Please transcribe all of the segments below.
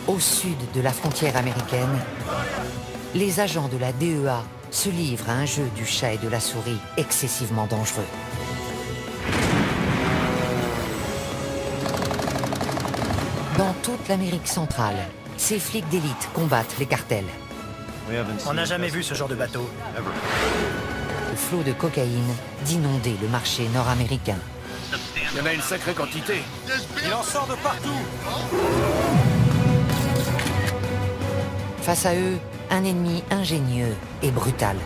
Au sud de la frontière américaine, les agents de la DEA se livrent à un jeu du chat et de la souris excessivement dangereux. Dans toute l'Amérique centrale, ces flics d'élite combattent les cartels. On n'a jamais vu ce genre de bateau. Le flot de cocaïne d'inonder le marché nord-américain. Il y en a une sacrée quantité. Il en sort de partout. Face à eux, un ennemi ingénieux et brutal.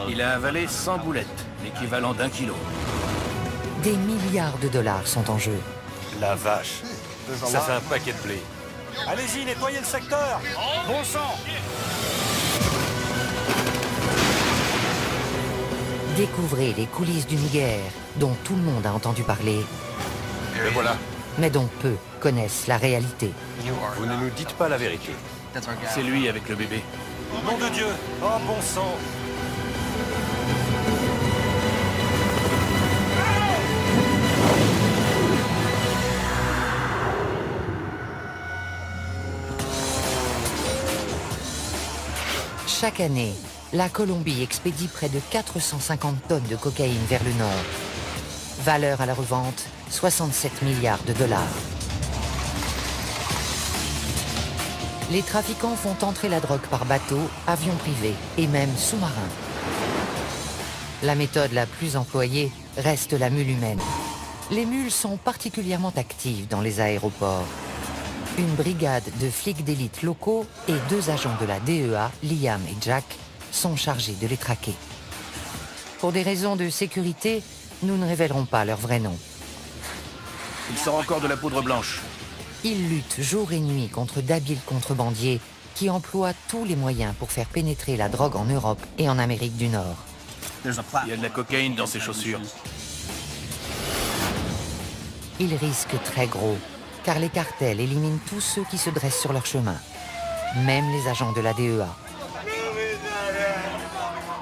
Il a avalé 100 boulettes, l'équivalent d'1 kilo. Des milliards de dollars sont en jeu. La vache. Ça fait un paquet de blé. Allez-y, nettoyez le secteur. Bon sang. Découvrez les coulisses d'une guerre dont tout le monde a entendu parler, Le voilà. mais dont peu connaissent la réalité. Vous ne nous dites pas la vérité. C'est lui avec le bébé. Nom de Dieu. Oh, bon sang. Chaque année, la Colombie expédie près de 450 tonnes de cocaïne vers le nord. Valeur à la revente, 67 milliards de dollars. Les trafiquants font entrer la drogue par bateau, avion privé et même sous-marin. La méthode la plus employée reste la mule humaine. Les mules sont particulièrement actives dans les aéroports. Une brigade de flics d'élite locaux et 2 agents de la DEA, Liam et Jack, sont chargés de les traquer. Pour des raisons de sécurité, nous ne révélerons pas leur vrai nom. Il sort encore de la poudre blanche. Ils luttent jour et nuit contre d'habiles contrebandiers qui emploient tous les moyens pour faire pénétrer la drogue en Europe et en Amérique du Nord. Il y a de la cocaïne dans ses chaussures. Ils risquent très gros, car les cartels éliminent tous ceux qui se dressent sur leur chemin, même les agents de la DEA.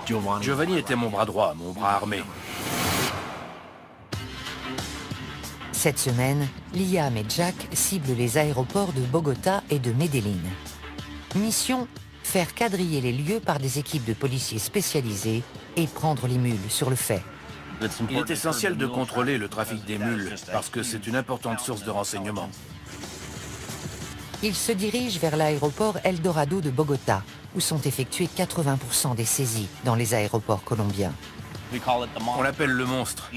Giovanni était mon bras droit, mon bras armé. Cette semaine, Liam et Jack ciblent les aéroports de Bogota et de Medellín. Mission, faire quadriller les lieux par des équipes de policiers spécialisés et prendre les mules sur le fait. Il est essentiel de contrôler le trafic des mules, parce que c'est une importante source de renseignement. Ils se dirigent vers l'aéroport Eldorado de Bogota, où sont effectuées 80% des saisies dans les aéroports colombiens. On l'appelle le monstre.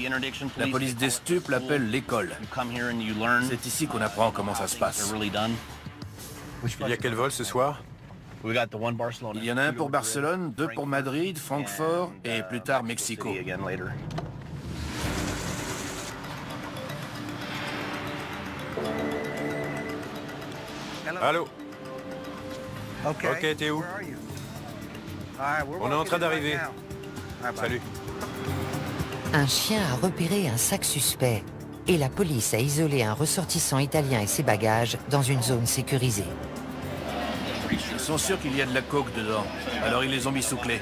La police des stupes l'appelle l'école. C'est ici qu'on apprend comment ça se passe. Il y a quel vol ce soir? Il y en a un pour Barcelone, 2 pour Madrid, Francfort et plus tard Mexico. Allô? Ok, t'es où? On est en train d'arriver. Salut. Un chien a repéré un sac suspect et la police a isolé un ressortissant italien et ses bagages dans une zone sécurisée. Ils sont sûrs qu'il y a de la coke dedans, alors ils les ont mis sous clé.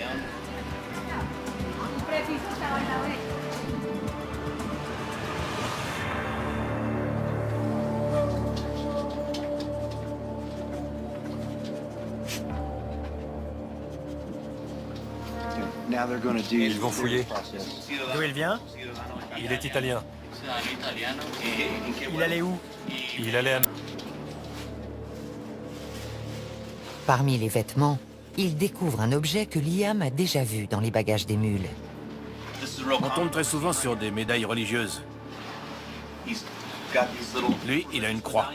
Ils vont fouiller. D'où il vient? Il est italien. Il allait où? Il allait à... Parmi les vêtements, ils découvrent un objet que Liam a déjà vu dans les bagages des mules. On tombe très souvent sur des médailles religieuses. Lui, il a une croix.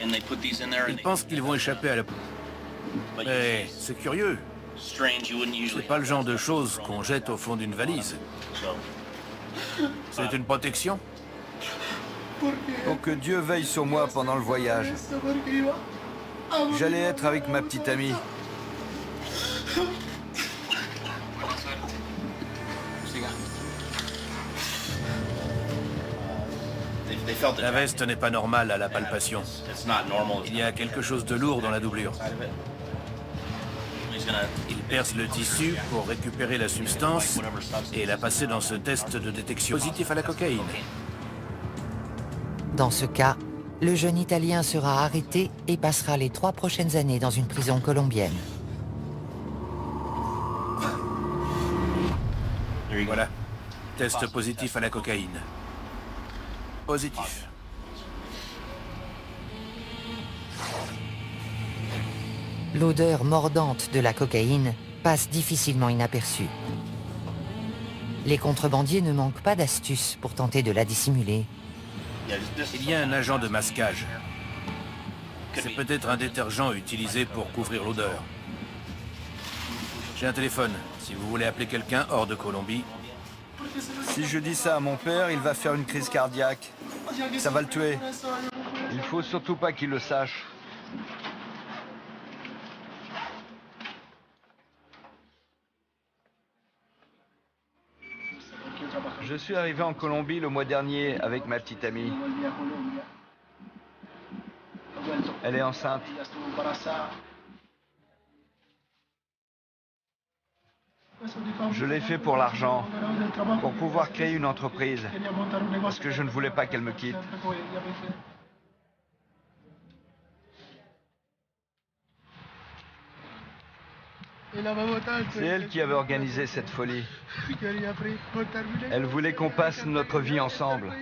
Il pense qu'ils vont échapper à la... Mais c'est curieux. C'est pas le genre de choses qu'on jette au fond d'une valise. C'est une protection? Pour que Dieu veille sur moi pendant le voyage. J'allais être avec ma petite amie. La veste n'est pas normale à la palpation. Il y a quelque chose de lourd dans la doublure. Il perce le tissu pour récupérer la substance et la passer dans ce test de détection positif à la cocaïne. Dans ce cas, Le jeune Italien sera arrêté et passera les 3 prochaines années dans une prison colombienne. Voilà. Test positif à la cocaïne. Positif. L'odeur mordante de la cocaïne passe difficilement inaperçue. Les contrebandiers ne manquent pas d'astuces pour tenter de la dissimuler. Il y a un agent de masquage. C'est peut-être un détergent utilisé pour couvrir l'odeur. J'ai un téléphone. Si vous voulez appeler quelqu'un hors de Colombie, Si je dis ça à mon père, il va faire une crise cardiaque. Ça va le tuer. Il faut surtout pas qu'il le sache. Je suis arrivé en Colombie le mois dernier avec ma petite amie. Elle est enceinte. Je l'ai fait pour l'argent, pour pouvoir créer une entreprise, parce que je ne voulais pas qu'elle me quitte. C'est elle qui avait organisé cette folie. Elle voulait qu'on passe notre vie ensemble.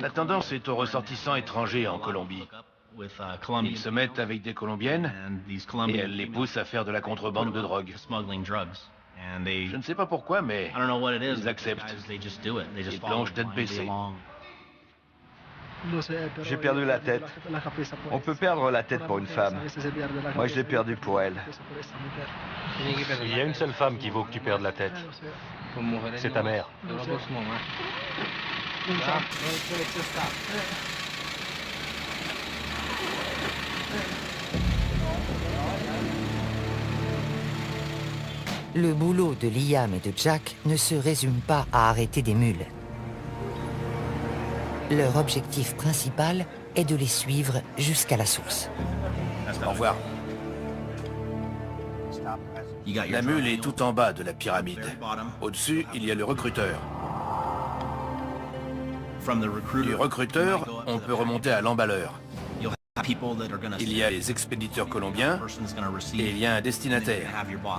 la tendance est aux ressortissants étrangers en Colombie. Ils se mettent avec des Colombiennes et elles les poussent à faire de la contrebande de drogue. Je ne sais pas pourquoi, mais ils acceptent. Ils plongent tête baissée. J'ai perdu la tête. On peut perdre la tête pour une femme. Moi, je l'ai perdue pour elle. Il y a une seule femme qui vaut que tu perdes la tête. C'est ta mère. Le boulot de Liam et de Jack ne se résume pas à arrêter des mules. Leur objectif principal est de les suivre jusqu'à la source. Au revoir. La mule est tout en bas de la pyramide. Au-dessus, il y a le recruteur. Du recruteur, on peut remonter à l'emballeur. Il y a les expéditeurs colombiens et il y a un destinataire.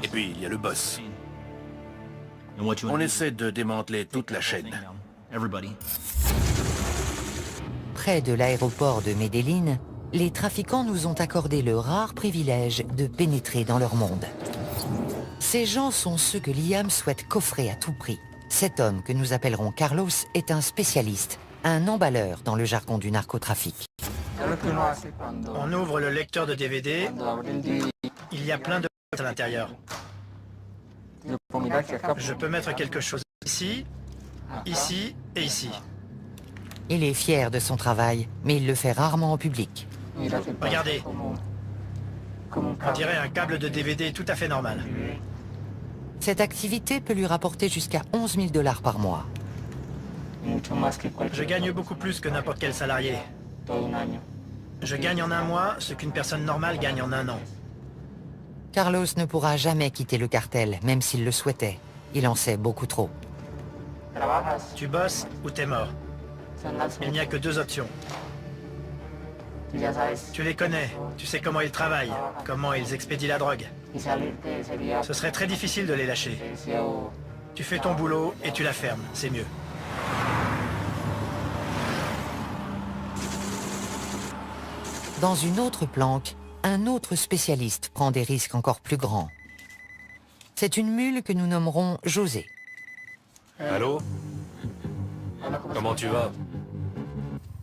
Et puis il y a le boss. On essaie de démanteler toute la chaîne. Près de l'aéroport de Medellín, les trafiquants nous ont accordé le rare privilège de pénétrer dans leur monde. Ces gens sont ceux que Liam souhaite coffrer à tout prix. Cet homme, que nous appellerons Carlos, est un spécialiste, un emballeur dans le jargon du narcotrafic. On ouvre le lecteur de DVD, il y a plein de à l'intérieur. Je peux mettre quelque chose ici, ici et ici. Il est fier de son travail, mais il le fait rarement en public. Regardez. On dirait un câble de DVD tout à fait normal. Cette activité peut lui rapporter jusqu'à 11 000 $ par mois. Je gagne beaucoup plus que n'importe quel salarié. Je gagne en un mois ce qu'une personne normale gagne en un an. Carlos ne pourra jamais quitter le cartel, même s'il le souhaitait. Il en sait beaucoup trop. Tu bosses ou t'es mort. Il n'y a que 2 options. Tu les connais, tu sais comment ils travaillent, comment ils expédient la drogue. Ce serait très difficile de les lâcher. Tu fais ton boulot et tu la fermes, c'est mieux. Dans une autre planque, un autre spécialiste prend des risques encore plus grands. C'est une mule que nous nommerons José. Allô? Comment tu vas?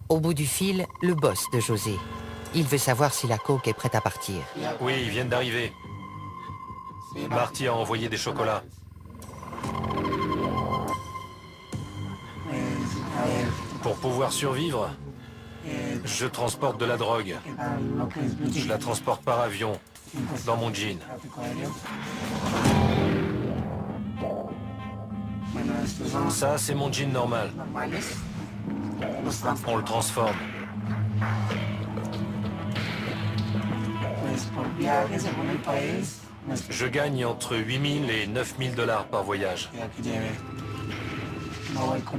Au bout du fil, le boss de José. Il veut savoir si la coke est prête à partir. Oui, ils viennent d'arriver. Marty a envoyé des chocolats. Pour pouvoir survivre, je transporte de la drogue. Je la transporte par avion, dans mon jean. Ça, c'est mon jean normal. On le transforme. Je gagne entre 8 000 et 9 000 $ par voyage.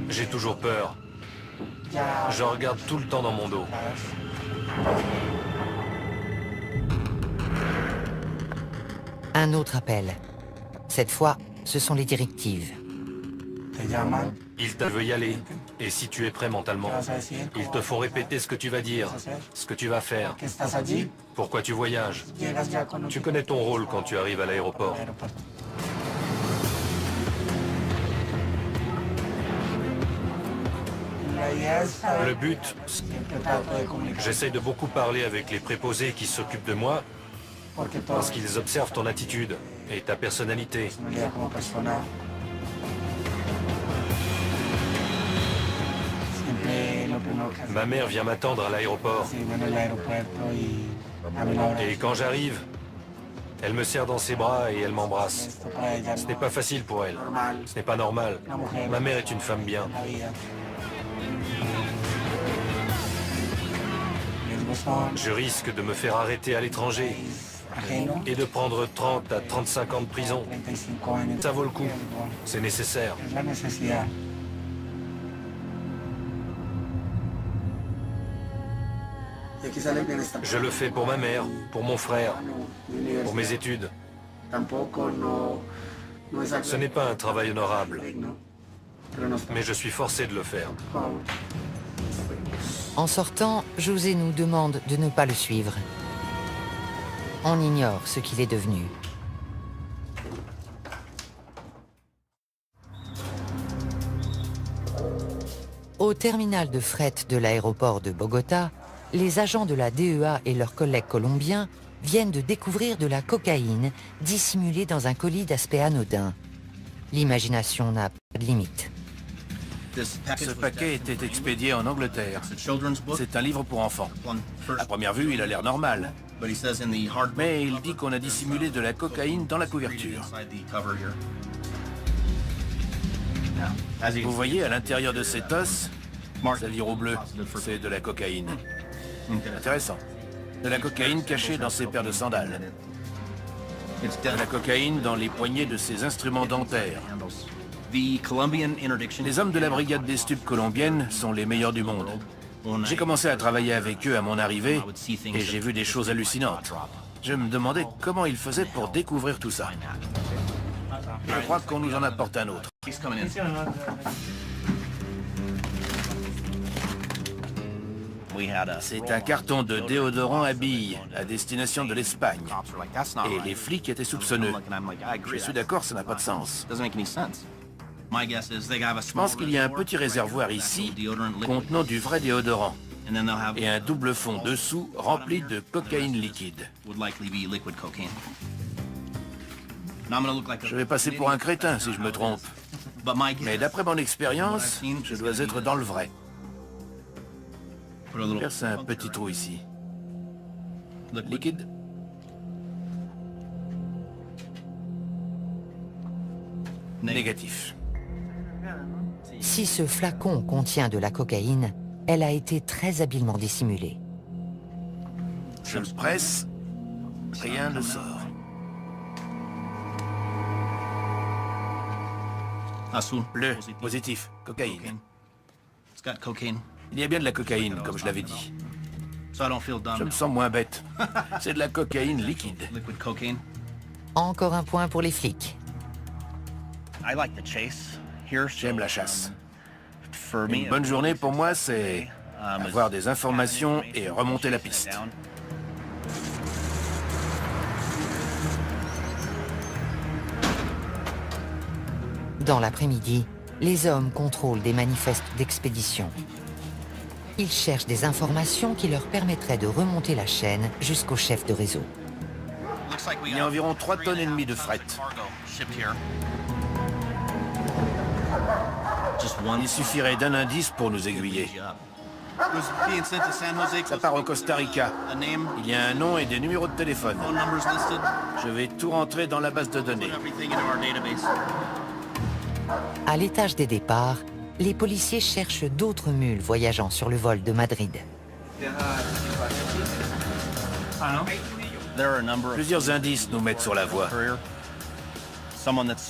J'ai toujours peur. Je regarde tout le temps dans mon dos. Un autre appel. Cette fois, ce sont les directives. Ils te veulent y aller. Et si tu es prêt mentalement, ils te font répéter ce que tu vas dire, ce que tu vas faire, pourquoi tu voyages. Tu connais ton rôle quand tu arrives à l'aéroport. Le but, j'essaye de beaucoup parler avec les préposés qui s'occupent de moi, parce qu'ils observent ton attitude et ta personnalité. Ma mère vient m'attendre à l'aéroport. Et quand j'arrive, elle me serre dans ses bras et elle m'embrasse. Ce n'est pas facile pour elle. Ce n'est pas normal. Ma mère est une femme bien. Je risque de me faire arrêter à l'étranger et de prendre 30 à 35 ans de prison. Ça vaut le coup. C'est nécessaire. Je le fais pour ma mère, pour mon frère, pour mes études. Ce n'est pas un travail honorable, mais je suis forcé de le faire. En sortant, José nous demande de ne pas le suivre. On ignore ce qu'il est devenu. Au terminal de fret de l'aéroport de Bogota, les agents de la DEA et leurs collègues colombiens viennent de découvrir de la cocaïne dissimulée dans un colis d'aspect anodin. L'imagination n'a pas de limite. Ce paquet était expédié en Angleterre. C'est un livre pour enfants. À première vue, il a l'air normal. Mais il dit qu'on a dissimulé de la cocaïne dans la couverture. Vous voyez, à l'intérieur de cet os, ça lire au bleu, c'est de la cocaïne. Intéressant. De la cocaïne cachée dans ses paires de sandales. De la cocaïne dans les poignées de ses instruments dentaires. Les hommes de la brigade des stupes colombienne sont les meilleurs du monde. J'ai commencé à travailler avec eux à mon arrivée et j'ai vu des choses hallucinantes. Je me demandais comment ils faisaient pour découvrir tout ça. Je crois qu'on nous en apporte un autre. C'est un carton de déodorant à billes à destination de l'Espagne. Et les flics étaient soupçonneux. Je suis d'accord, ça n'a pas de sens. Je pense qu'il y a un petit réservoir ici contenant du vrai déodorant et un double fond dessous rempli de cocaïne liquide. Je vais passer pour un crétin si je me trompe. Mais d'après mon expérience, je dois être dans le vrai. Perce un petit trou ici. Liquide. Négatif. Si ce flacon contient de la cocaïne, elle a été très habilement dissimulée. Je le presse, rien ne sort. Bleu, positif, cocaïne. Il y a bien de la cocaïne, comme je l'avais dit. Je me sens moins bête. C'est de la cocaïne liquide. Encore un point pour les flics. J'aime la chasse. Une bonne journée pour moi, c'est avoir des informations et remonter la piste. Dans l'après-midi, les hommes contrôlent des manifestes d'expédition. Ils cherchent des informations qui leur permettraient de remonter la chaîne jusqu'au chef de réseau. Il y a environ 3,5 tonnes de fret. Il suffirait d'un indice pour nous aiguiller. Ça part au Costa Rica. Il y a un nom et des numéros de téléphone. Je vais tout rentrer dans la base de données. À l'étage des départs, les policiers cherchent d'autres mules voyageant sur le vol de Madrid. Plusieurs indices nous mettent sur la voie.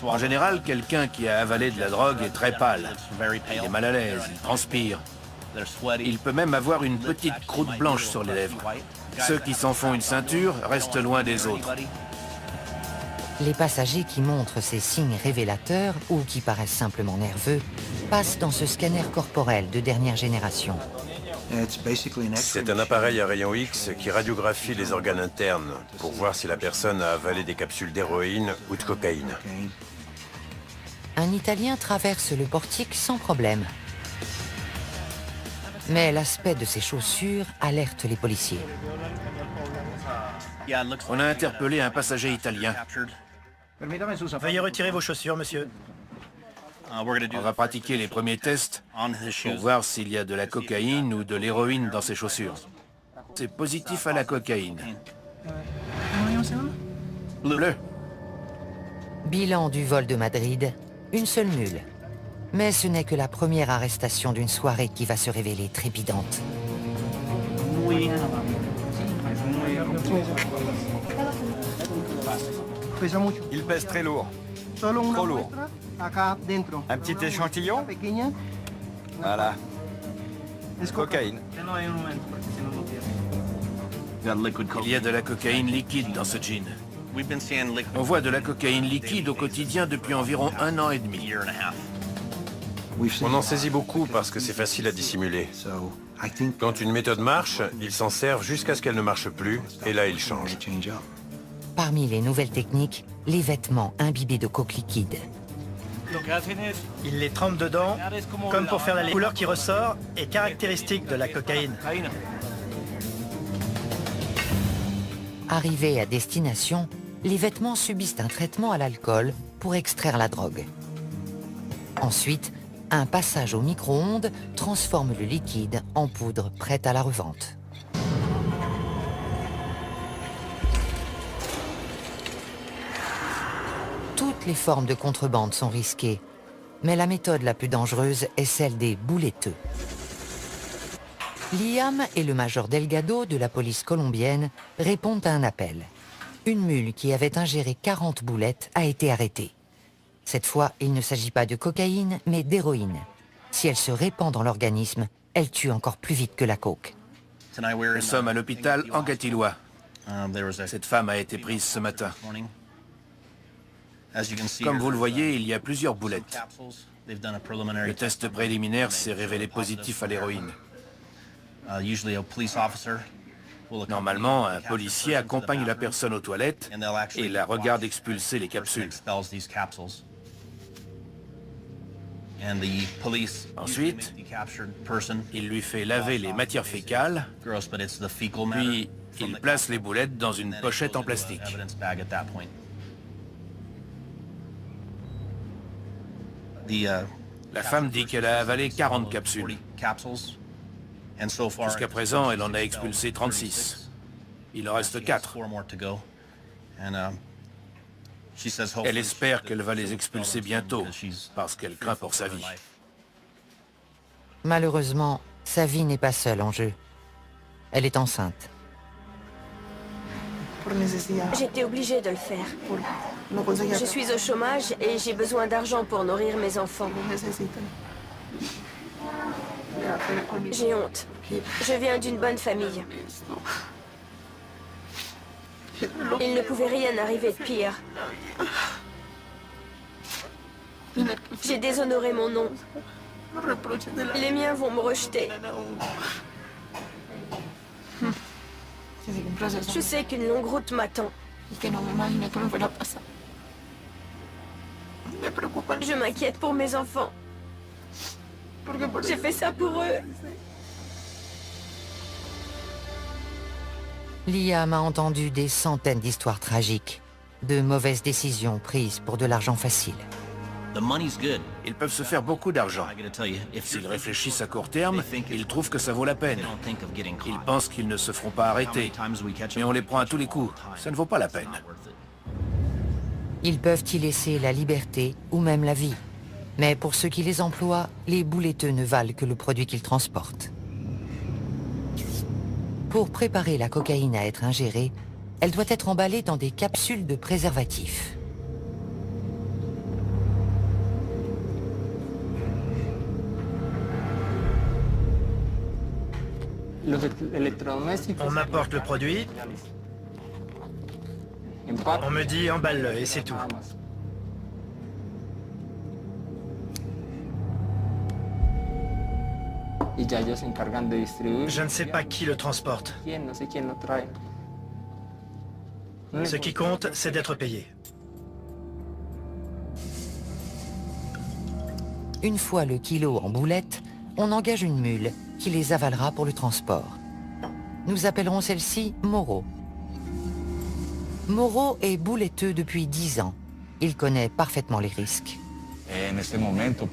En général, quelqu'un qui a avalé de la drogue est très pâle. Il est mal à l'aise, il transpire. Il peut même avoir une petite croûte blanche sur les lèvres. Ceux qui s'en font une ceinture restent loin des autres. Les passagers qui montrent ces signes révélateurs ou qui paraissent simplement nerveux passent dans ce scanner corporel de dernière génération. C'est un appareil à rayons X qui radiographie les organes internes pour voir si la personne a avalé des capsules d'héroïne ou de cocaïne. Un Italien traverse le portique sans problème. Mais l'aspect de ses chaussures alerte les policiers. On a interpellé un passager italien. Veuillez retirer vos chaussures, monsieur. On va pratiquer les premiers tests pour voir s'il y a de la cocaïne ou de l'héroïne dans ses chaussures. C'est positif à la cocaïne. Bleu. Bilan du vol de Madrid, une seule mule. Mais ce n'est que la première arrestation d'une soirée qui va se révéler trépidante. Il pèse très lourd. Trop lourd. Un petit échantillon? Voilà. Cocaïne. Il y a de la cocaïne liquide dans ce jean. On voit de la cocaïne liquide au quotidien depuis environ 1 an et demi. On en saisit beaucoup parce que c'est facile à dissimuler. Quand une méthode marche, ils s'en servent jusqu'à ce qu'elle ne marche plus, et là ils changent. Parmi les nouvelles techniques, les vêtements imbibés de coke liquide. Il les trempe dedans, comme pour faire la couleur qui ressort est caractéristique de la cocaïne. Arrivés à destination, les vêtements subissent un traitement à l'alcool pour extraire la drogue. Ensuite, un passage au micro-ondes transforme le liquide en poudre prête à la revente. Toutes les formes de contrebande sont risquées, mais la méthode la plus dangereuse est celle des bouletteux. Liam et le major Delgado de la police colombienne répondent à un appel. Une mule qui avait ingéré 40 boulettes a été arrêtée. Cette fois, il ne s'agit pas de cocaïne, mais d'héroïne. Si elle se répand dans l'organisme, elle tue encore plus vite que la coke. Nous sommes à l'hôpital Anguattiloa. Cette femme a été prise ce matin. Comme vous le voyez, il y a plusieurs boulettes. Le test préliminaire s'est révélé positif à l'héroïne. Normalement, un policier accompagne la personne aux toilettes et la regarde expulser les capsules. Ensuite, il lui fait laver les matières fécales, puis il place les boulettes dans une pochette en plastique. La femme dit qu'elle a avalé 40 capsules. Jusqu'à présent, elle en a expulsé 36. Il en reste 4. Elle espère qu'elle va les expulser bientôt, parce qu'elle craint pour sa vie. Malheureusement, sa vie n'est pas seule en jeu. Elle est enceinte. J'étais obligée de le faire. Je suis au chômage et j'ai besoin d'argent pour nourrir mes enfants. J'ai honte. Je viens d'une bonne famille. Il ne pouvait rien arriver de pire. J'ai déshonoré mon nom. Les miens vont me rejeter. Je sais qu'une longue route m'attend. Je m'inquiète pour mes enfants. J'ai fait ça pour eux. Liam a entendu des centaines d'histoires tragiques, de mauvaises décisions prises pour de l'argent facile. Ils peuvent se faire beaucoup d'argent. S'ils réfléchissent à court terme, ils trouvent que ça vaut la peine. Ils pensent qu'ils ne se feront pas arrêter. Mais on les prend à tous les coups. Ça ne vaut pas la peine. Ils peuvent y laisser la liberté ou même la vie. Mais pour ceux qui les emploient, les bouletteux ne valent que le produit qu'ils transportent. Pour préparer la cocaïne à être ingérée, elle doit être emballée dans des capsules de préservatifs. On m'apporte le produit, on me dit emballe-le et c'est tout. Je ne sais pas qui le transporte. Ce qui compte, c'est d'être payé. Une fois le kilo en boulettes, on engage une mule qui les avalera pour le transport. Nous appellerons celle-ci Moreau. Moreau est bouletteux depuis 10 ans. Il connaît parfaitement les risques.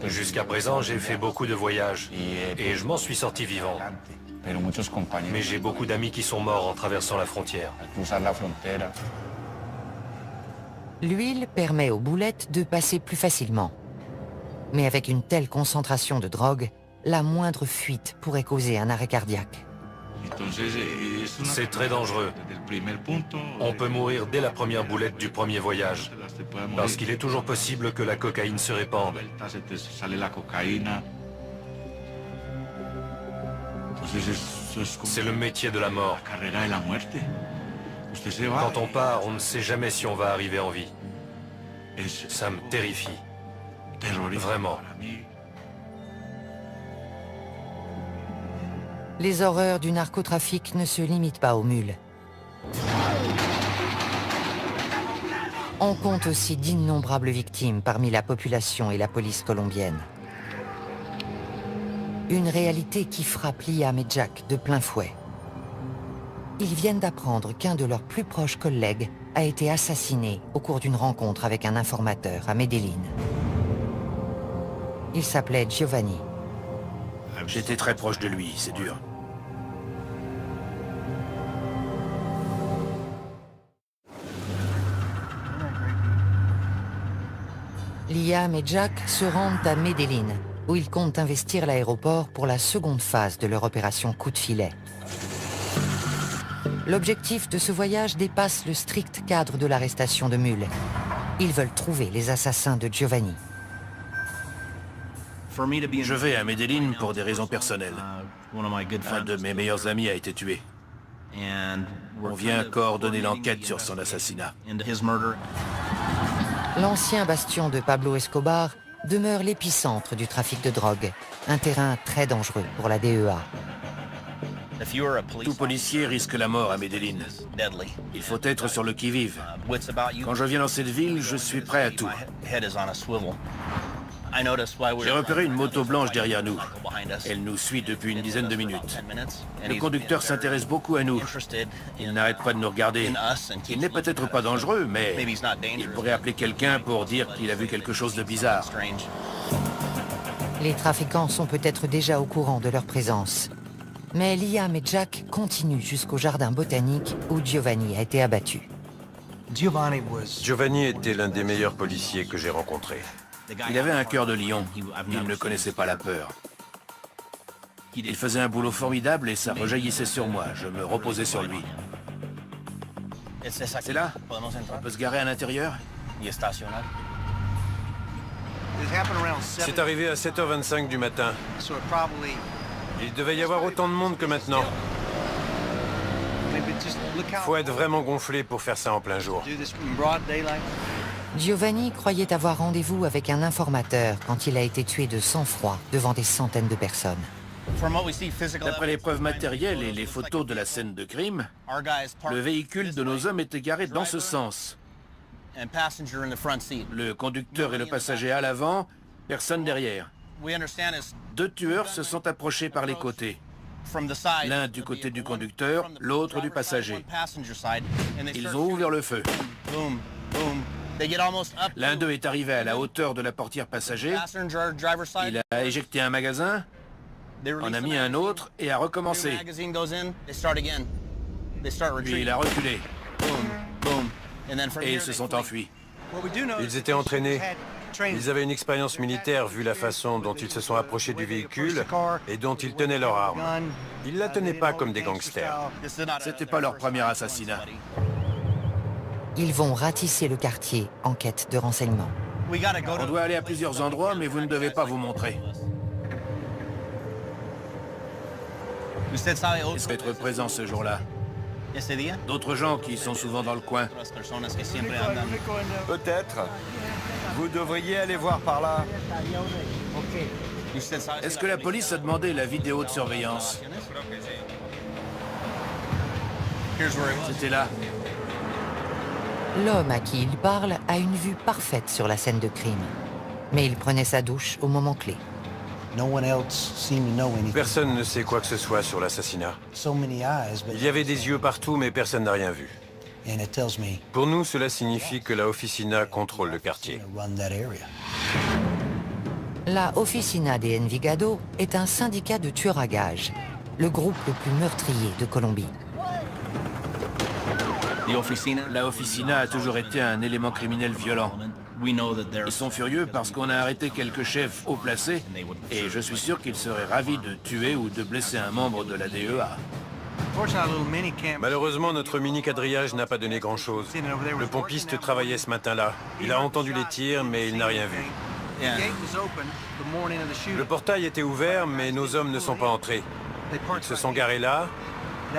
Jusqu'à présent, j'ai fait beaucoup de voyages et je m'en suis sorti vivant. Mais j'ai beaucoup d'amis qui sont morts en traversant la frontière. L'huile permet aux boulettes de passer plus facilement. Mais avec une telle concentration de drogue, la moindre fuite pourrait causer un arrêt cardiaque. C'est très dangereux. On peut mourir dès la première boulette du premier voyage, parce qu'il est toujours possible que la cocaïne se répande. C'est le métier de la mort. Quand on part, on ne sait jamais si on va arriver en vie. Ça me terrifie. Vraiment. Les horreurs du narcotrafic ne se limitent pas aux mules. On compte aussi d'innombrables victimes parmi la population et la police colombienne. Une réalité qui frappe Liam et Jack de plein fouet. Ils viennent d'apprendre qu'un de leurs plus proches collègues a été assassiné au cours d'une rencontre avec un informateur à Medellín. Il s'appelait Giovanni. J'étais très proche de lui, c'est dur. Liam et Jack se rendent à Medellín, où ils comptent investir l'aéroport pour la seconde phase de leur opération coup de filet. L'objectif de ce voyage dépasse le strict cadre de l'arrestation de mules. Ils veulent trouver les assassins de Giovanni. Je vais à Medellín pour des raisons personnelles. Un de mes meilleurs amis a été tué. On vient coordonner l'enquête sur son assassinat. L'ancien bastion de Pablo Escobar demeure l'épicentre du trafic de drogue, un terrain très dangereux pour la DEA. Tout policier risque la mort à Medellín. Il faut être sur le qui-vive. Quand je viens dans cette ville, je suis prêt à tout. J'ai repéré une moto blanche derrière nous. Elle nous suit depuis une dizaine de minutes. Le conducteur s'intéresse beaucoup à nous. Il n'arrête pas de nous regarder. Il n'est peut-être pas dangereux, mais il pourrait appeler quelqu'un pour dire qu'il a vu quelque chose de bizarre. Les trafiquants sont peut-être déjà au courant de leur présence. Mais Liam et Jack continuent jusqu'au jardin botanique où Giovanni a été abattu. Giovanni était l'un des meilleurs policiers que j'ai rencontrés. Il avait un cœur de lion. Il ne connaissait pas la peur. Il faisait un boulot formidable et ça rejaillissait sur moi. Je me reposais sur lui. C'est là? On peut se garer à l'intérieur? C'est arrivé à 7h25 du matin. Il devait y avoir autant de monde que maintenant. Faut être vraiment gonflé pour faire ça en plein jour. Giovanni croyait avoir rendez-vous avec un informateur quand il a été tué de sang-froid devant des centaines de personnes. D'après les preuves matérielles et les photos de la scène de crime, le véhicule de nos hommes était garé dans ce sens. Le conducteur et le passager à l'avant, personne derrière. 2 tueurs se sont approchés par les côtés. L'un du côté du conducteur, l'autre du passager. Ils ont ouvert le feu. L'un d'eux est arrivé à la hauteur de la portière passager. Il a éjecté un magasin, en a mis un autre et a recommencé. Puis il a reculé. Et ils se sont enfuis. Ils étaient entraînés. Ils avaient une expérience militaire vu la façon dont ils se sont approchés du véhicule et dont ils tenaient leur arme. Ils la tenaient pas comme des gangsters. C'était pas leur premier assassinat. Ils vont ratisser le quartier en quête de renseignements. On doit aller à plusieurs endroits, mais vous ne devez pas vous montrer. Est-ce être présent ce jour-là? D'autres gens qui sont souvent dans le coin. Peut-être. Vous devriez aller voir par là. Est-ce que la police a demandé la vidéo de surveillance? C'était là. L'homme à qui il parle a une vue parfaite sur la scène de crime. Mais il prenait sa douche au moment clé. Personne ne sait quoi que ce soit sur l'assassinat. Il y avait des yeux partout, mais personne n'a rien vu. Pour nous, cela signifie que la Oficina contrôle le quartier. La Oficina de Envigado est un syndicat de tueurs à gages, le groupe le plus meurtrier de Colombie. La Oficina a toujours été un élément criminel violent. Ils sont furieux parce qu'on a arrêté quelques chefs haut placés et je suis sûr qu'ils seraient ravis de tuer ou de blesser un membre de la DEA. Malheureusement, notre mini-quadrillage n'a pas donné grand-chose. Le pompiste travaillait ce matin-là. Il a entendu les tirs, mais il n'a rien vu. Le portail était ouvert, mais nos hommes ne sont pas entrés. Ils se sont garés là.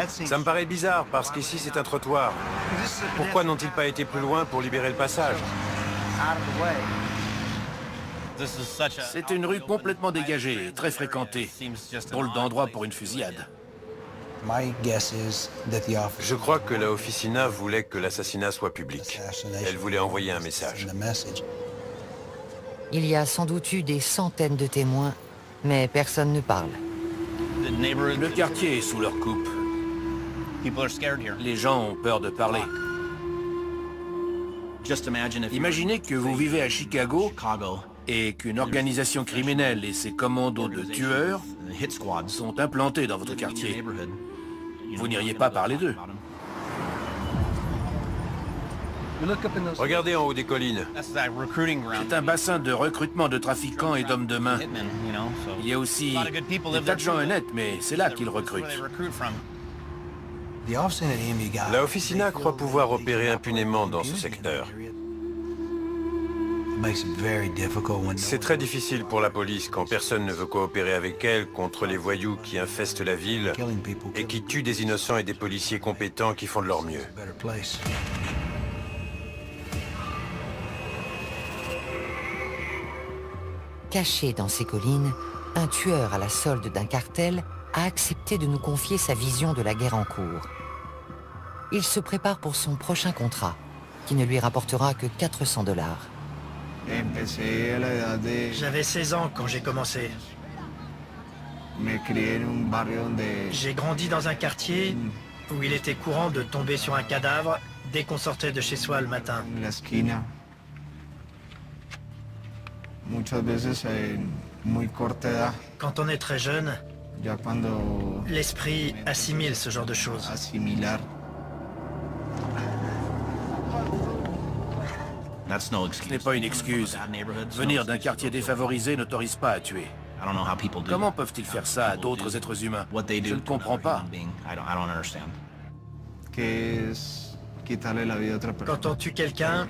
Ça me paraît bizarre, parce qu'ici c'est un trottoir. Pourquoi n'ont-ils pas été plus loin pour libérer le passage? C'est une rue complètement dégagée et très fréquentée. Drôle d'endroit pour une fusillade. Je crois que la Oficina voulait que l'assassinat soit public. Elle voulait envoyer un message. Il y a sans doute eu des centaines de témoins, mais personne ne parle. Le quartier est sous leur coupe. Les gens ont peur de parler. Imaginez que vous vivez à Chicago et qu'une organisation criminelle et ses commandos de tueurs sont implantés dans votre quartier. Vous n'iriez pas parler d'eux. Regardez en haut des collines. C'est un bassin de recrutement de trafiquants et d'hommes de main. Il y a aussi des tas de gens honnêtes, mais c'est là qu'ils recrutent. La Oficina croit pouvoir opérer impunément dans ce secteur. C'est très difficile pour la police quand personne ne veut coopérer avec elle contre les voyous qui infestent la ville et qui tuent des innocents et des policiers compétents qui font de leur mieux. Caché dans ces collines, un tueur à la solde d'un cartel a accepté de nous confier sa vision de la guerre en cours. Il se prépare pour son prochain contrat, qui ne lui rapportera que 400 $. J'avais 16 ans quand j'ai commencé. J'ai grandi dans un quartier où il était courant de tomber sur un cadavre dès qu'on sortait de chez soi le matin. Quand on est très jeune, l'esprit assimile ce genre de choses. Ce n'est pas une excuse. Venir d'un quartier défavorisé n'autorise pas à tuer. Comment peuvent-ils faire ça à d'autres êtres humains? Je ne comprends pas. Quand on tue quelqu'un,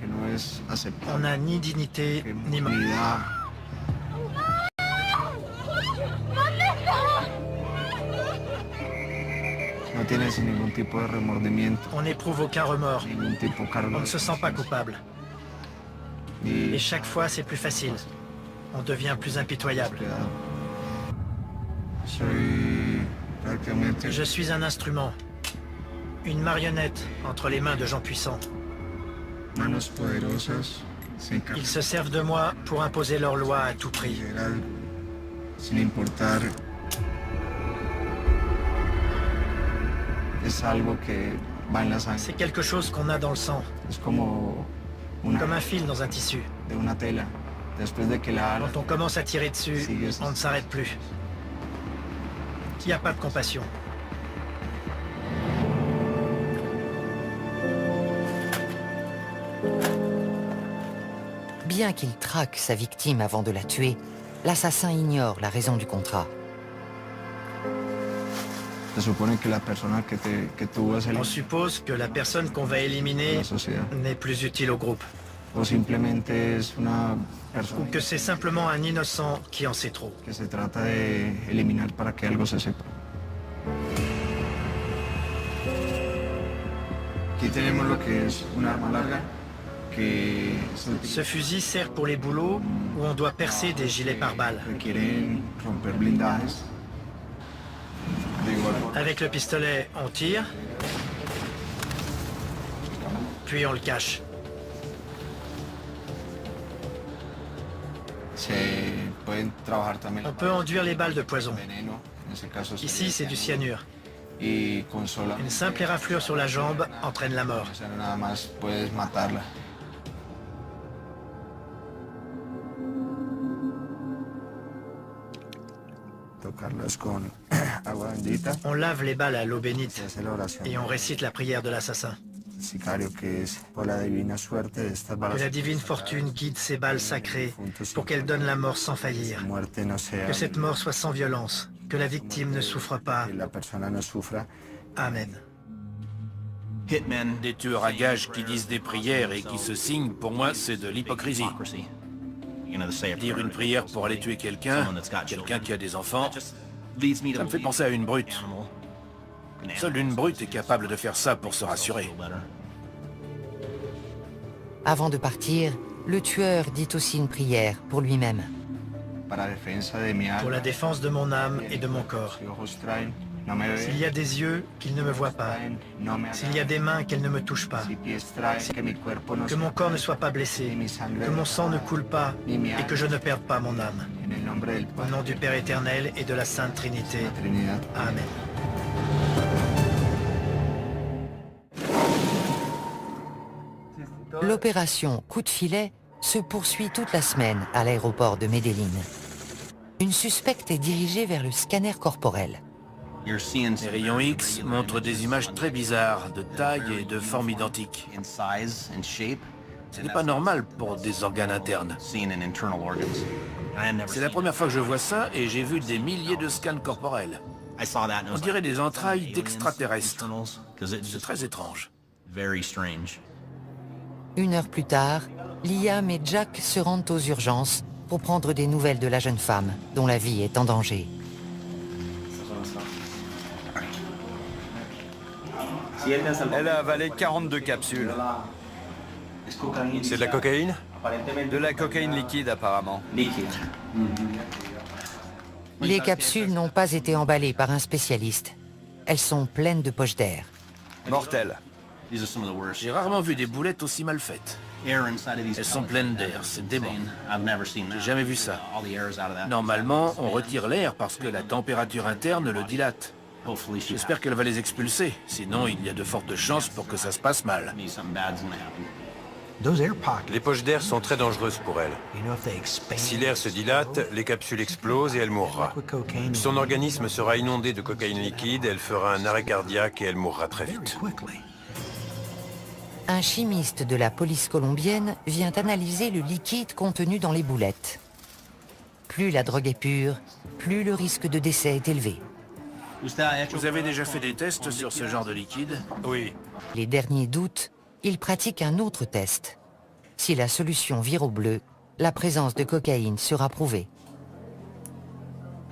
on n'a ni dignité ni mort. On n'éprouve aucun remords. On ne se sent pas coupable. Et chaque fois, c'est plus facile. On devient plus impitoyable. Je suis un instrument. Une marionnette entre les mains de gens puissants. Ils se servent de moi pour imposer leurs lois à tout prix. C'est quelque chose qu'on a dans le sang. Comme un fil dans un tissu. Quand on commence à tirer dessus, on ne s'arrête plus. Il n'y a pas de compassion. Bien qu'il traque sa victime avant de la tuer, l'assassin ignore la raison du contrat. On suppose que la personne qu'on va éliminer n'est plus utile au groupe. Ou que c'est simplement un innocent qui en sait trop. Ce fusil sert pour les boulots où on doit percer des gilets pare-balles. Avec le pistolet, on tire, puis on le cache. On peut enduire les balles de poison. Ici, c'est du cyanure. Une simple éraflure sur la jambe entraîne la mort. On lave les balles à l'eau bénite et on récite la prière de l'assassin. Que la divine fortune guide ces balles sacrées pour qu'elles donnent la mort sans faillir. Que cette mort soit sans violence, que la victime ne souffre pas. Amen. Des tueurs à gages qui disent des prières et qui se signent, pour moi, c'est de l'hypocrisie. Dire une prière pour aller tuer quelqu'un qui a des enfants, ça me fait penser à une brute. Seule une brute est capable de faire ça pour se rassurer. Avant de partir, le tueur dit aussi une prière pour lui-même. Pour la défense de mon âme et de mon corps. S'il y a des yeux, qu'ils ne me voient pas. S'il y a des mains, qu'elles ne me touchent pas. Que mon corps ne soit pas blessé. Que mon sang ne coule pas et que je ne perde pas mon âme. Au nom du Père éternel et de la Sainte Trinité. Amen. L'opération Coup de filet se poursuit toute la semaine à l'aéroport de Medellín. Une suspecte est dirigée vers le scanner corporel. Les rayons X montrent des images très bizarres, de taille et de forme identiques. Ce n'est pas normal pour des organes internes. C'est la première fois que je vois ça et j'ai vu des milliers de scans corporels. On dirait des entrailles d'extraterrestres. C'est très étrange. Une heure plus tard, Liam et Jack se rendent aux urgences pour prendre des nouvelles de la jeune femme, dont la vie est en danger. Elle a avalé 42 capsules. C'est de la cocaïne? De la cocaïne liquide, apparemment. Les capsules n'ont pas été emballées par un spécialiste. Elles sont pleines de poches d'air. Mortel. J'ai rarement vu des boulettes aussi mal faites. Elles sont pleines d'air, c'est dément. J'ai jamais vu ça. Normalement, on retire l'air parce que la température interne le dilate. J'espère qu'elle va les expulser, sinon il y a de fortes chances pour que ça se passe mal. Les poches d'air sont très dangereuses pour elle. Si l'air se dilate, les capsules explosent et elle mourra. Son organisme sera inondé de cocaïne liquide, elle fera un arrêt cardiaque et elle mourra très vite. Un chimiste de la police colombienne vient analyser le liquide contenu dans les boulettes. Plus la drogue est pure, plus le risque de décès est élevé. Vous avez déjà fait des tests sur ce genre de liquide? Oui. Les derniers doutent, il pratique un autre test. Si la solution vire au bleu, la présence de cocaïne sera prouvée.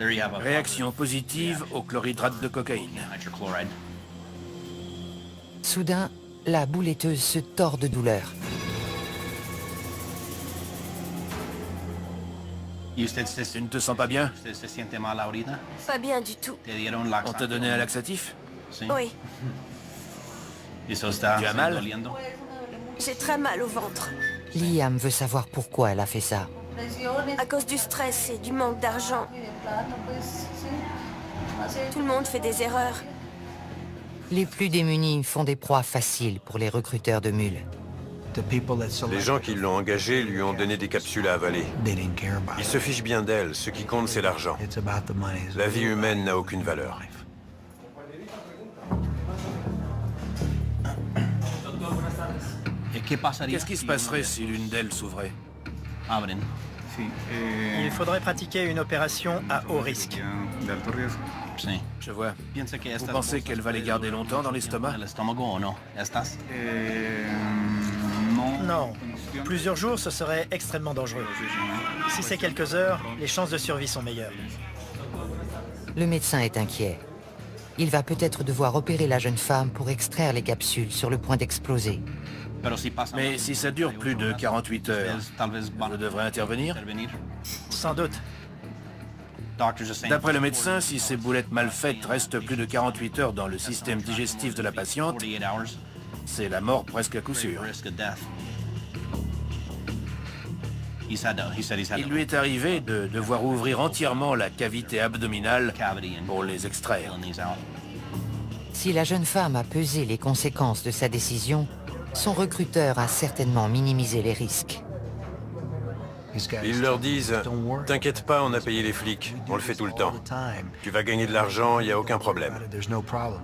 Réaction positive au chlorhydrate de cocaïne. Soudain, la bouletteuse se tord de douleur. Tu ne te sens pas bien? Pas bien du tout. On t'a donné un laxatif? Oui, Tu as mal? j'ai très mal au ventre. Liam veut savoir pourquoi elle a fait ça. À cause du stress et du manque d'argent. Tout le monde fait des erreurs. Les plus démunis font des proies faciles pour les recruteurs de mules. Les gens qui l'ont engagée lui ont donné des capsules à avaler. Ils se fichent bien d'elle, ce qui compte c'est l'argent. La vie humaine n'a aucune valeur. Qu'est-ce qui se passerait si l'une d'elles s'ouvrait? Il faudrait pratiquer une opération à haut risque. Je vois. Vous pensez qu'elle va les garder longtemps dans l'estomac? Non. Plusieurs jours, ce serait extrêmement dangereux. Si c'est quelques heures, les chances de survie sont meilleures. Le médecin est inquiet. Il va peut-être devoir opérer la jeune femme pour extraire les capsules sur le point d'exploser. Mais si ça dure plus de 48 heures, je devrais intervenir? Sans doute. D'après le médecin, si ces boulettes mal faites restent plus de 48 heures dans le système digestif de la patiente, c'est la mort presque à coup sûr. Il lui est arrivé de devoir ouvrir entièrement la cavité abdominale pour les extraire. Si la jeune femme a pesé les conséquences de sa décision, son recruteur a certainement minimisé les risques. Ils leur disent « T'inquiète pas, on a payé les flics, on le fait tout le temps. Tu vas gagner de l'argent, il n'y a aucun problème. »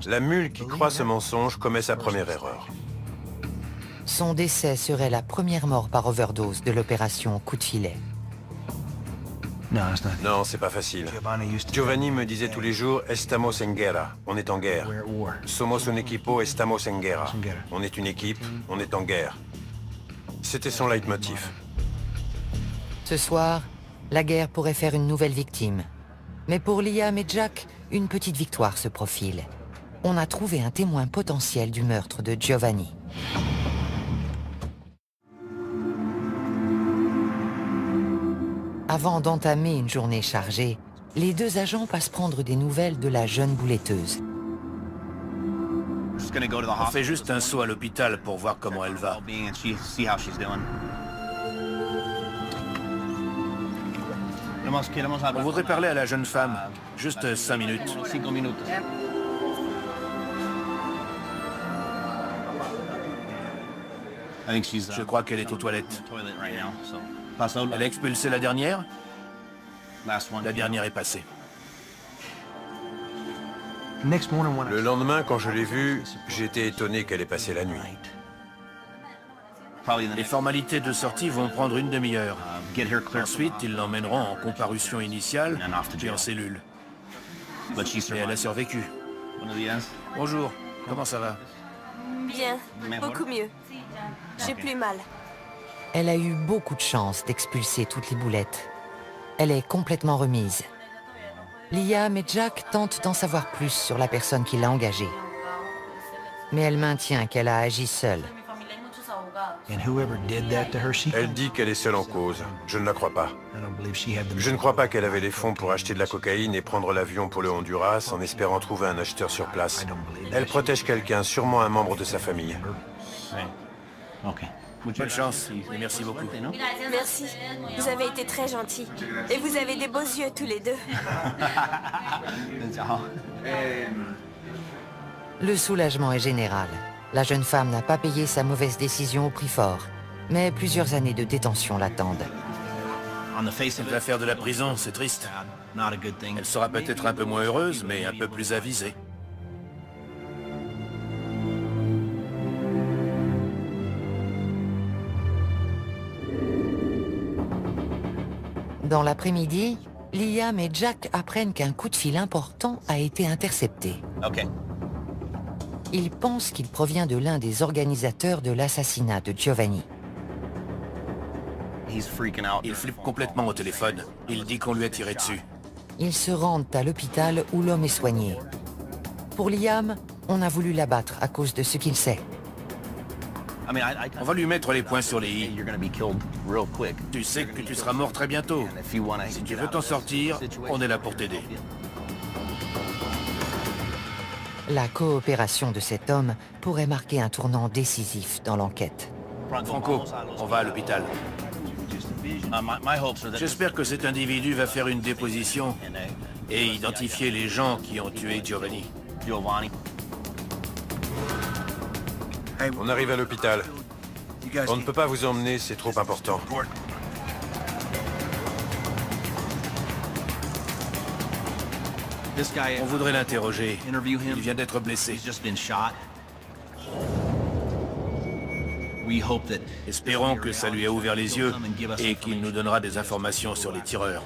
La mule qui croit ce mensonge commet sa première erreur. Son décès serait la première mort par overdose de l'opération Coup de filet. Non, c'est pas facile. Giovanni me disait tous les jours « Estamos en guerra », on est en guerre. « Somos un equipo, estamos en guerra ». On est une équipe, on est en guerre. C'était son leitmotiv. Ce soir, la guerre pourrait faire une nouvelle victime. Mais pour Liam et Jack, une petite victoire se profile. On a trouvé un témoin potentiel du meurtre de Giovanni. Avant d'entamer une journée chargée, les deux agents passent prendre des nouvelles de la jeune bouletteuse. On fait juste un saut à l'hôpital pour voir comment elle va. On voudrait parler à la jeune femme. Juste 5 minutes. Je crois qu'elle est aux toilettes. Elle a expulsé la dernière? La dernière est passée. Le lendemain, quand je l'ai vue, j'ai été étonné qu'elle ait passé la nuit. Les formalités de sortie vont prendre une demi-heure. Ensuite, ils l'emmèneront en comparution initiale, puis en cellule. Mais elle a survécu. Bonjour, comment ça va? Bien, beaucoup mieux. J'ai plus mal. Elle a eu beaucoup de chance d'expulser toutes les boulettes. Elle est complètement remise. Liam et Jack tentent d'en savoir plus sur la personne qui l'a engagée. Mais elle maintient qu'elle a agi seule. Elle dit qu'elle est seule en cause. Je ne la crois pas. Je ne crois pas qu'elle avait les fonds pour acheter de la cocaïne et prendre l'avion pour le Honduras en espérant trouver un acheteur sur place. Elle protège quelqu'un, sûrement un membre de sa famille. Bonne chance et merci beaucoup. Merci. Vous avez été très gentils. Et vous avez des beaux yeux tous les deux. Le soulagement est général. La jeune femme n'a pas payé sa mauvaise décision au prix fort, mais plusieurs années de détention l'attendent. Elle va faire de la prison, c'est triste. Elle sera peut-être un peu moins heureuse, mais un peu plus avisée. Dans l'après-midi, Liam et Jack apprennent qu'un coup de fil important a été intercepté. Ils pensent qu'il provient de l'un des organisateurs de l'assassinat de Giovanni. Il flippe complètement au téléphone. Il dit qu'on lui a tiré dessus. Ils se rendent à l'hôpital où l'homme est soigné. Pour Liam, on a voulu l'abattre à cause de ce qu'il sait. On va lui mettre les points sur les i. Tu sais que tu seras mort très bientôt. Si tu veux t'en sortir, on est là pour t'aider. La coopération de cet homme pourrait marquer un tournant décisif dans l'enquête. Franco, on va à l'hôpital. J'espère que cet individu va faire une déposition et identifier les gens qui ont tué Giovanni. On arrive à l'hôpital. On ne peut pas vous emmener, c'est trop important. On voudrait l'interroger. Il vient d'être blessé. Espérons que ça lui a ouvert les yeux et qu'il nous donnera des informations sur les tireurs.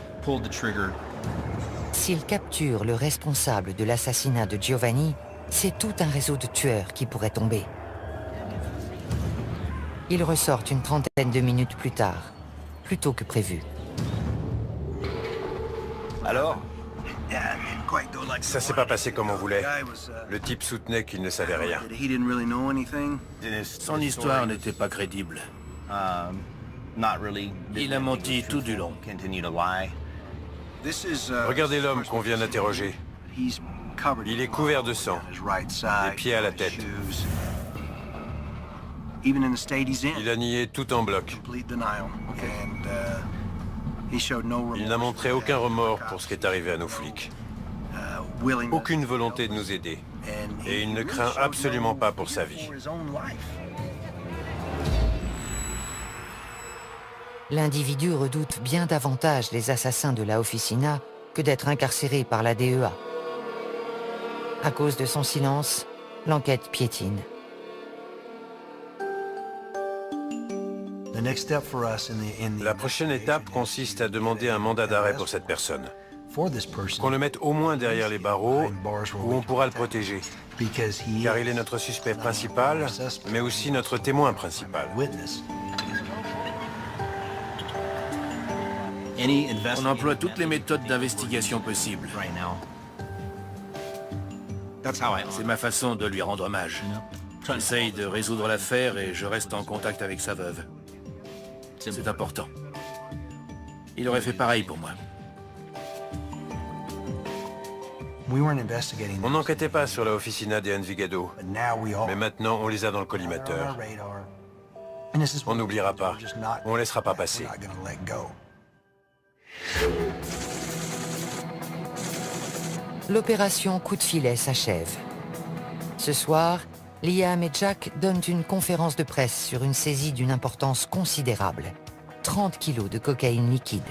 S'il capture le responsable de l'assassinat de Giovanni, c'est tout un réseau de tueurs qui pourrait tomber. Ils ressortent une trentaine de minutes plus tard, plus tôt que prévu. Alors? Ça s'est pas passé comme on voulait. Le type soutenait qu'il ne savait rien. Son histoire n'était pas crédible. Il a menti tout du long. Regardez l'homme qu'on vient d'interroger. Il est couvert de sang, des pieds à la tête. Il a nié tout en bloc. Il n'a montré aucun remords pour ce qui est arrivé à nos flics. Aucune volonté de nous aider. Et il ne craint absolument pas pour sa vie. L'individu redoute bien davantage les assassins de la Officina que d'être incarcéré par la DEA. À cause de son silence, l'enquête piétine. La prochaine étape consiste à demander un mandat d'arrêt pour cette personne. Qu'on le mette au moins derrière les barreaux, où on pourra le protéger. Car il est notre suspect principal, mais aussi notre témoin principal. On emploie toutes les méthodes d'investigation possibles. C'est ma façon de lui rendre hommage. J'essaye de résoudre l'affaire et je reste en contact avec sa veuve. C'est important. Il aurait fait pareil pour moi. On n'enquêtait pas sur la Officina de Envigado, mais maintenant on les a dans le collimateur. On n'oubliera pas, on ne laissera pas passer. L'opération Coup de filet s'achève. Ce soir, Liam et Jack donnent une conférence de presse sur une saisie d'une importance considérable. 30 kilos de cocaïne liquide.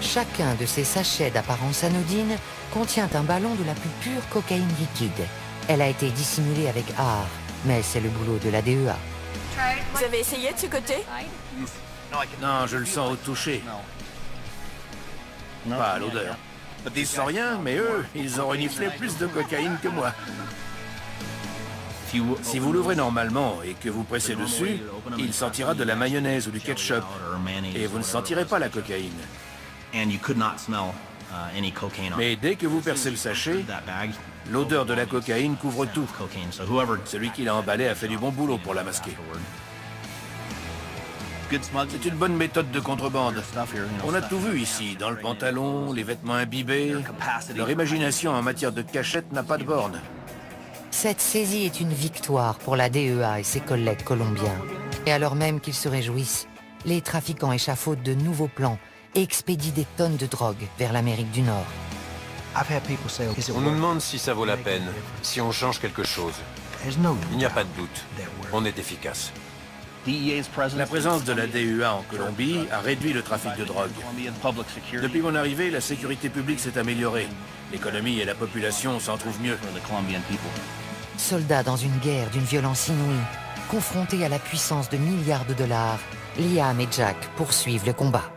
Chacun de ces sachets d'apparence anodine contient un ballon de la plus pure cocaïne liquide. Elle a été dissimulée avec art, mais c'est le boulot de la DEA. Vous avez essayé de ce côté? Non, je le sens au toucher. Pas à l'odeur. Ils sentent rien, mais eux, ils ont reniflé plus de cocaïne que moi. Si vous l'ouvrez normalement et que vous pressez dessus, il sentira de la mayonnaise ou du ketchup. Et vous ne sentirez pas la cocaïne. Mais dès que vous percez le sachet, l'odeur de la cocaïne couvre tout. Celui qui l'a emballé a fait du bon boulot pour la masquer. C'est une bonne méthode de contrebande. On a tout vu ici, dans le pantalon, les vêtements imbibés. Leur imagination en matière de cachette n'a pas de borne. Cette saisie est une victoire pour la DEA et ses collègues colombiens. Et alors même qu'ils se réjouissent, les trafiquants échafaudent de nouveaux plans et expédient des tonnes de drogue vers l'Amérique du Nord. On nous demande si ça vaut la peine, si on change quelque chose. Il n'y a pas de doute, on est efficace. La présence de la DEA en Colombie a réduit le trafic de drogue. Depuis mon arrivée, la sécurité publique s'est améliorée. L'économie et la population s'en trouvent mieux. Soldats dans une guerre d'une violence inouïe, confrontés à la puissance de milliards de dollars, Liam et Jack poursuivent le combat.